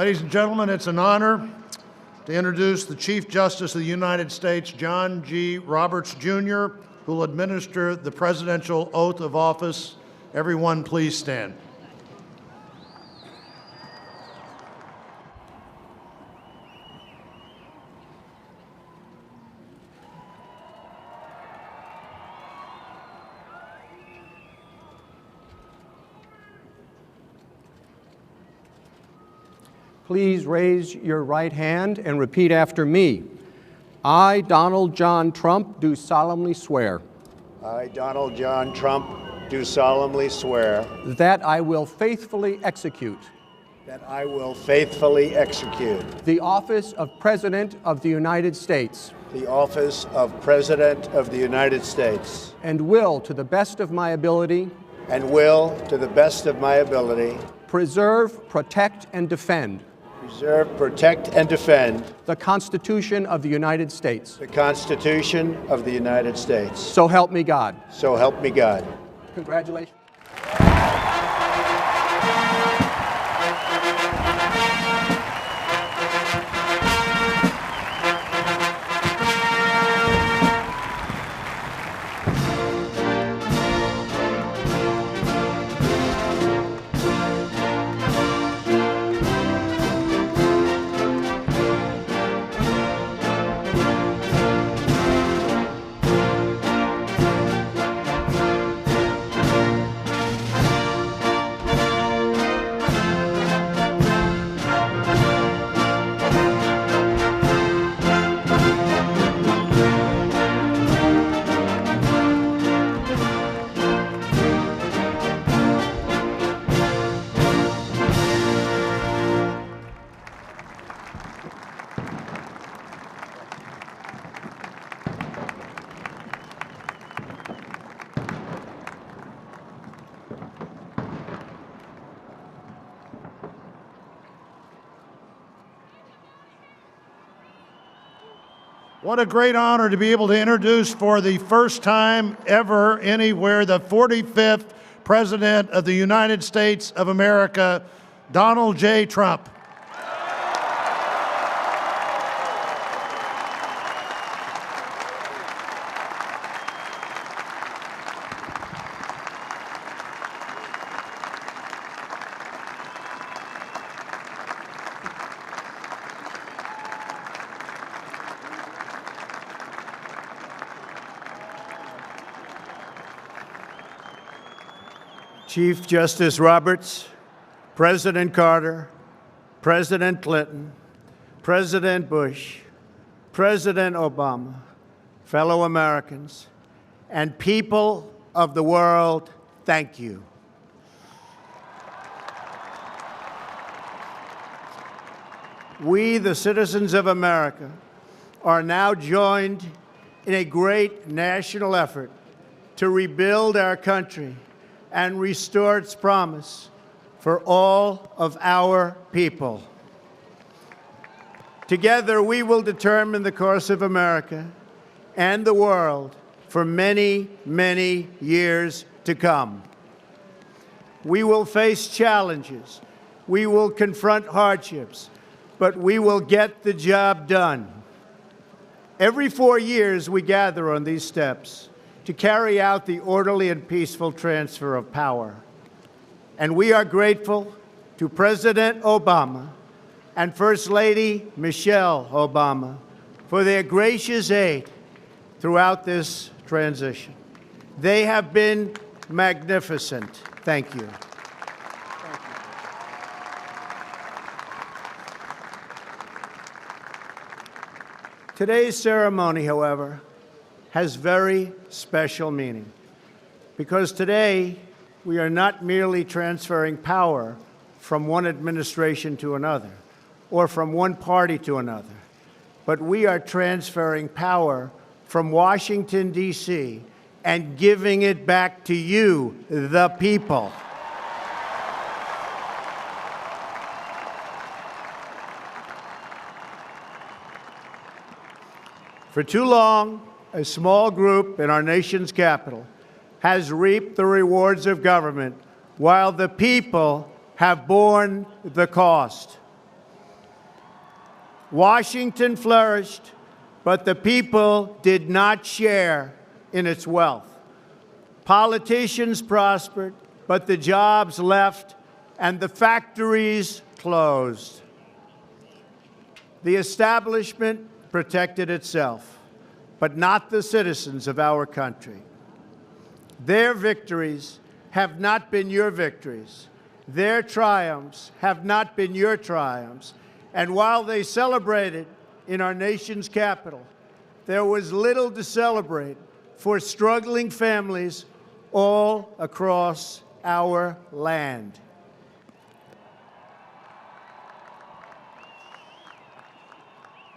Ladies and gentlemen, it's an honor to introduce the Chief Justice of the United States, John G. Roberts, Jr., who will administer the presidential oath of office. Everyone, please stand. Please raise your right hand and repeat after me. I, Donald John Trump, do solemnly swear. I, Donald John Trump, do solemnly swear that I will faithfully execute that I will faithfully execute the office of President of the United States the office of President of the United States and will, to the best of my ability, preserve, protect, and defend the Constitution of the United States. The Constitution of the United States. So help me God. So help me God. Congratulations. What a great honor to be able to introduce for the first time ever anywhere the 45th President of the United States of America, Donald J. Trump. Chief Justice Roberts, President Carter, President Clinton, President Bush, President Obama, fellow Americans, and people of the world, thank you. We, the citizens of America, are now joined in a great national effort to rebuild our country and restore its promise for all of our people. Together, we will determine the course of America and the world for many, many years to come. We will face challenges. We will confront hardships, but we will get the job done. Every 4 years, we gather on these steps to carry out the orderly and peaceful transfer of power. And we are grateful to President Obama and First Lady Michelle Obama for their gracious aid throughout this transition. They have been magnificent. Thank you. Today's ceremony, however, has very special meaning, because today we are not merely transferring power from one administration to another or from one party to another, but we are transferring power from Washington, D.C., and giving it back to you, the people. For too long, a small group in our nation's capital has reaped the rewards of government while the people have borne the cost. Washington flourished, but the people did not share in its wealth. Politicians prospered, but the jobs left and the factories closed. The establishment protected itself, but not the citizens of our country. Their victories have not been your victories. Their triumphs have not been your triumphs. And while they celebrated in our nation's capital, there was little to celebrate for struggling families all across our land.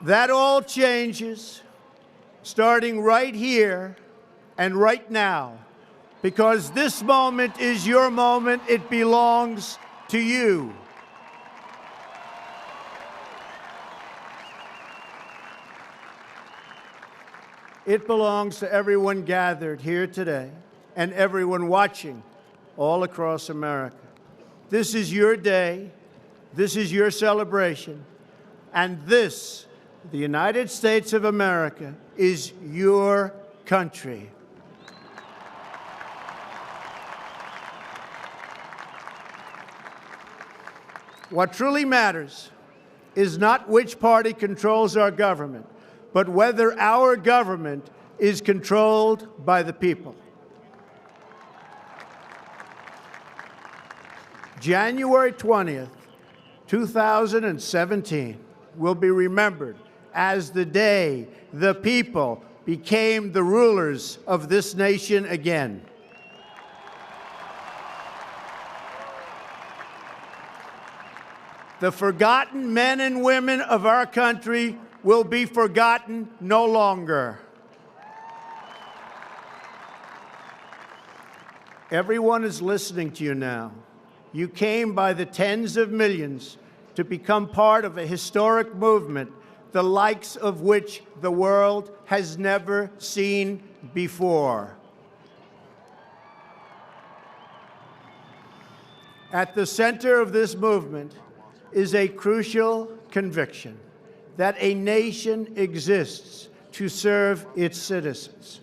That all changes starting right here and right now, because this moment is your moment. It belongs to you. It belongs to everyone gathered here today and everyone watching all across America. This is your day. This is your celebration. And this, the United States of America, is your country. What truly matters is not which party controls our government, but whether our government is controlled by the people. January 20th, 2017 will be remembered as the day the people became the rulers of this nation again. The forgotten men and women of our country will be forgotten no longer. Everyone is listening to you now. You came by the tens of millions to become part of a historic movement, the likes of which the world has never seen before. At the center of this movement is a crucial conviction that a nation exists to serve its citizens.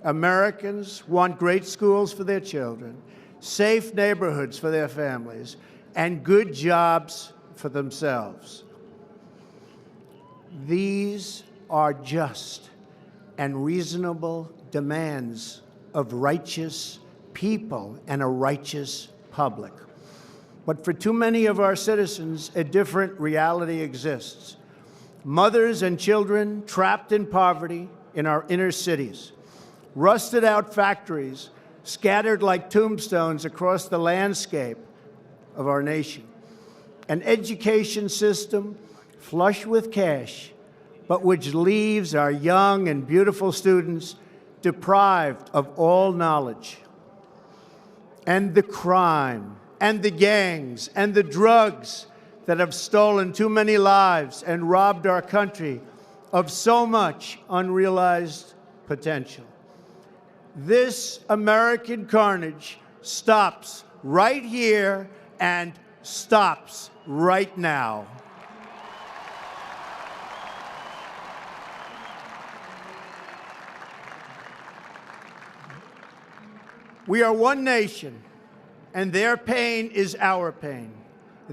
Americans want great schools for their children, safe neighborhoods for their families, and good jobs for themselves. These are just and reasonable demands of righteous people and a righteous public. But for too many of our citizens, a different reality exists. Mothers and children trapped in poverty in our inner cities, rusted out factories scattered like tombstones across the landscape of our nation, an education system flush with cash, but which leaves our young and beautiful students deprived of all knowledge. And the crime, and the gangs, and the drugs that have stolen too many lives and robbed our country of so much unrealized potential. This American carnage stops right here and stops right now. We are one nation, and their pain is our pain.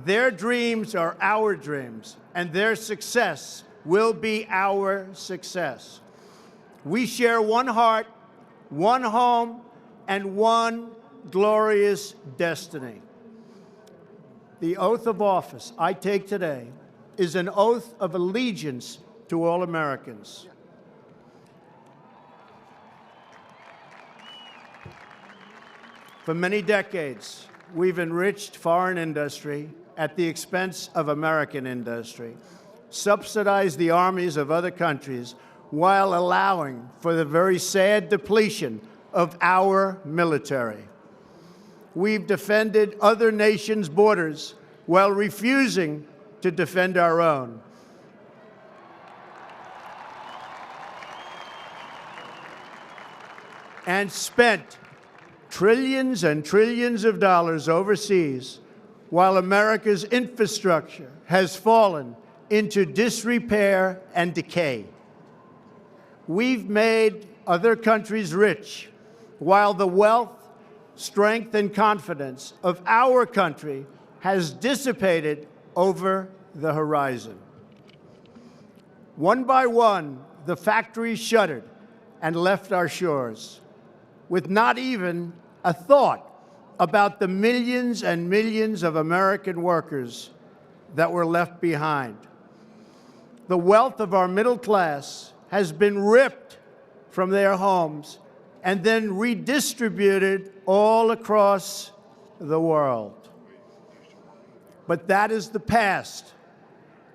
Their dreams are our dreams, and their success will be our success. We share one heart, one home, and one glorious destiny. The oath of office I take today is an oath of allegiance to all Americans. For many decades, we've enriched foreign industry at the expense of American industry, subsidized the armies of other countries while allowing for the very sad depletion of our military. We've defended other nations' borders while refusing to defend our own. And spent trillions and trillions of dollars overseas while America's infrastructure has fallen into disrepair and decay. We've made other countries rich, while the wealth, strength, and confidence of our country has dissipated over the horizon. One by one, the factories shuttered and left our shores, with not even a thought about the millions and millions of American workers that were left behind. The wealth of our middle class has been ripped from their homes and then redistributed all across the world. But that is the past,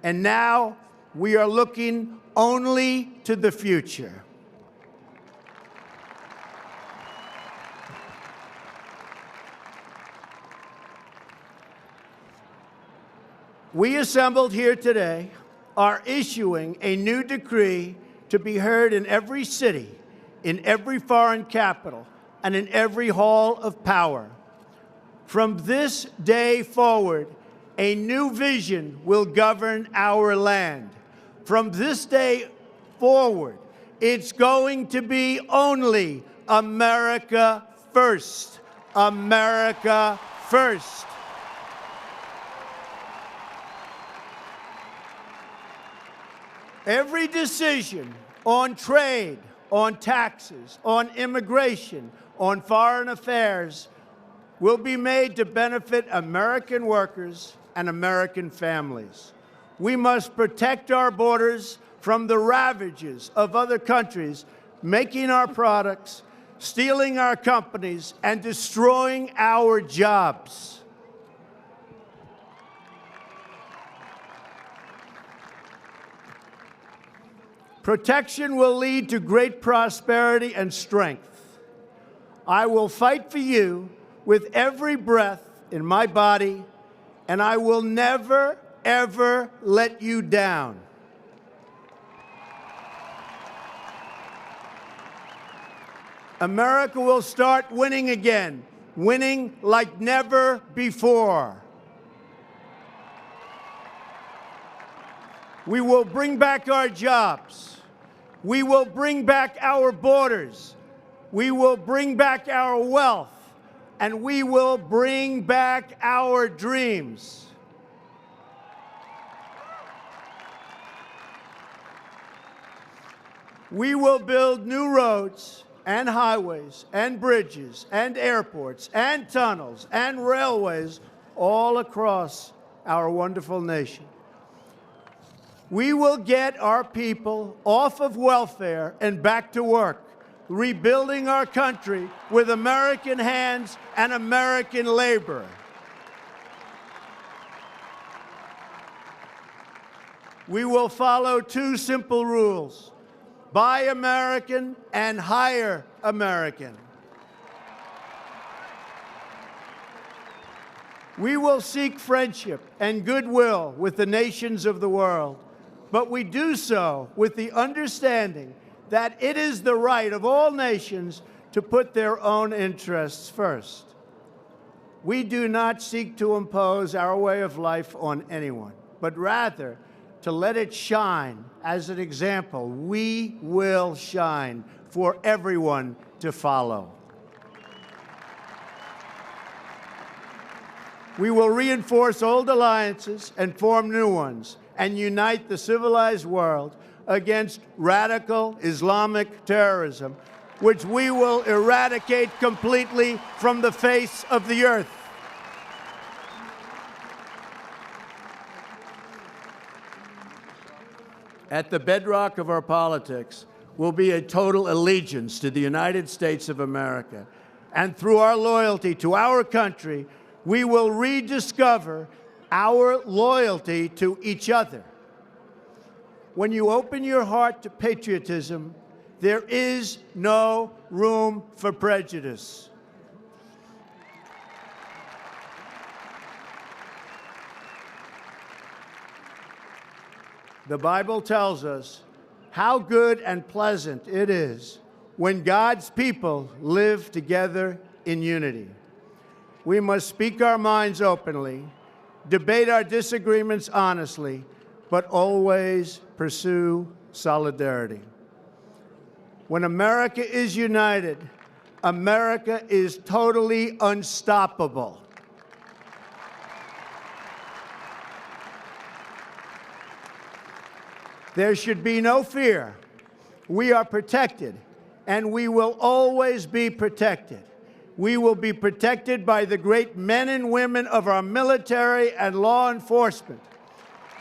and now we are looking only to the future. We assembled here today are issuing a new decree to be heard in every city, in every foreign capital, and in every hall of power. From this day forward, a new vision will govern our land. From this day forward, it's going to be only America first. America first. Every decision on trade, on taxes, on immigration, on foreign affairs will be made to benefit American workers and American families. We must protect our borders from the ravages of other countries making our products, stealing our companies, and destroying our jobs. Protection will lead to great prosperity and strength. I will fight for you with every breath in my body, and I will never, ever let you down. America will start winning again, winning like never before. We will bring back our jobs. We will bring back our borders. We will bring back our wealth. And we will bring back our dreams. We will build new roads and highways and bridges and airports and tunnels and railways all across our wonderful nation. We will get our people off of welfare and back to work, rebuilding our country with American hands and American labor. We will follow two simple rules: buy American and hire American. We will seek friendship and goodwill with the nations of the world, but we do so with the understanding that it is the right of all nations to put their own interests first. We do not seek to impose our way of life on anyone, but rather to let it shine as an example. We will shine for everyone to follow. We will reinforce old alliances and form new ones, and unite the civilized world against radical Islamic terrorism, which we will eradicate completely from the face of the earth. At the bedrock of our politics will be a total allegiance to the United States of America. And through our loyalty to our country, we will rediscover our loyalty to each other. When you open your heart to patriotism, there is no room for prejudice. The Bible tells us how good and pleasant it is when God's people live together in unity. We must speak our minds openly, debate our disagreements honestly, but always pursue solidarity. When America is united, America is totally unstoppable. There should be no fear. We are protected, and we will always be protected. We will be protected by the great men and women of our military and law enforcement.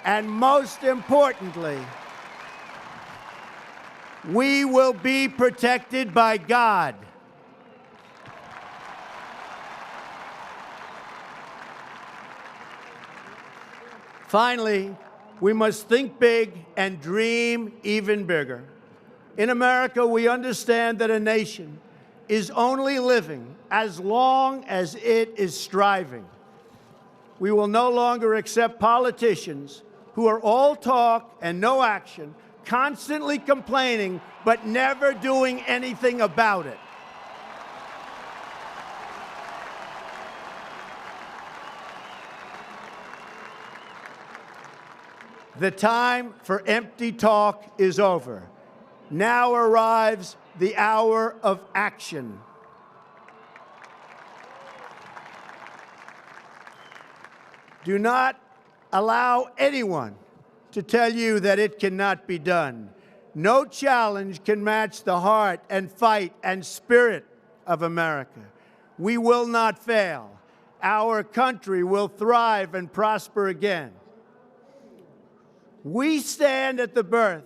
And most importantly, we will be protected by God. Finally, we must think big and dream even bigger. In America, we understand that a nation is only living as long as it is striving. We will no longer accept politicians who are all talk and no action, constantly complaining but never doing anything about it. The time for empty talk is over. Now arrives the hour of action. Do not allow anyone to tell you that it cannot be done. No challenge can match the heart and fight and spirit of America. We will not fail. Our country will thrive and prosper again. We stand at the birth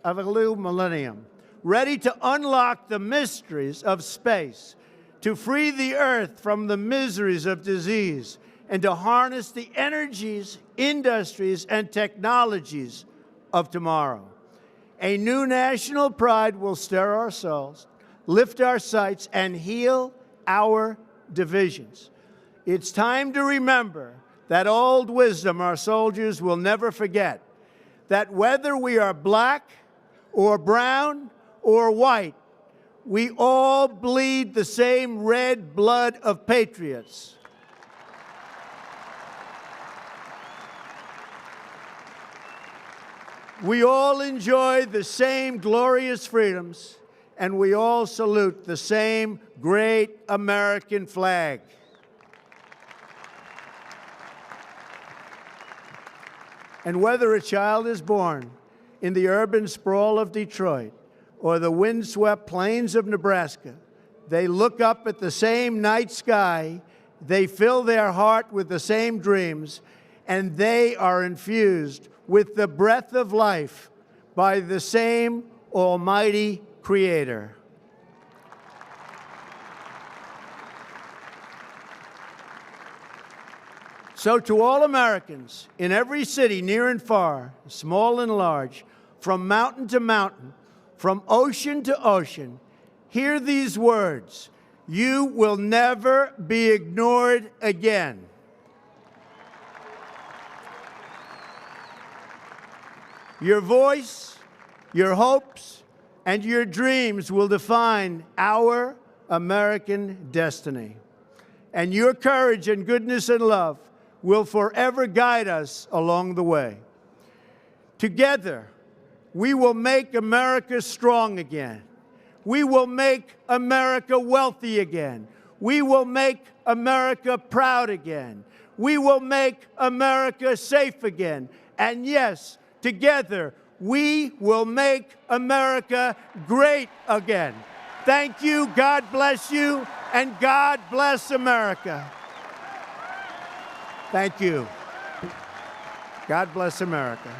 of a new millennium, ready to unlock the mysteries of space, to free the earth from the miseries of disease, and to harness the energies, industries, and technologies of tomorrow. A new national pride will stir our souls, lift our sights, and heal our divisions. It's time to remember that old wisdom our soldiers will never forget, that whether we are black or brown or white, we all bleed the same red blood of patriots. We all enjoy the same glorious freedoms, and we all salute the same great American flag. And whether a child is born in the urban sprawl of Detroit or the windswept plains of Nebraska, they look up at the same night sky, they fill their heart with the same dreams, and they are infused with the breath of life by the same almighty Creator. So to all Americans in every city, near and far, small and large, from mountain to mountain, from ocean to ocean, hear these words: you will never be ignored again. Your voice, your hopes, and your dreams will define our American destiny. And your courage and goodness and love will forever guide us along the way. Together, we will make America strong again. We will make America wealthy again. We will make America proud again. We will make America safe again. And yes, together, we will make America great again. Thank you, God bless you, and God bless America. Thank you. God bless America.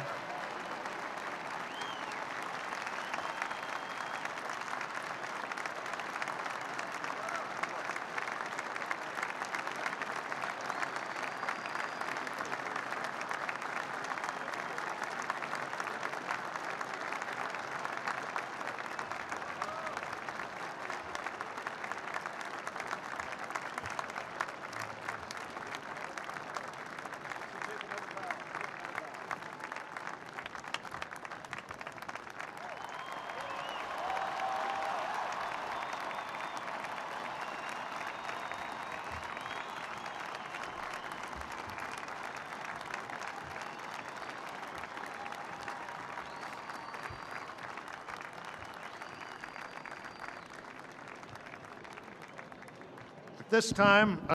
At this time,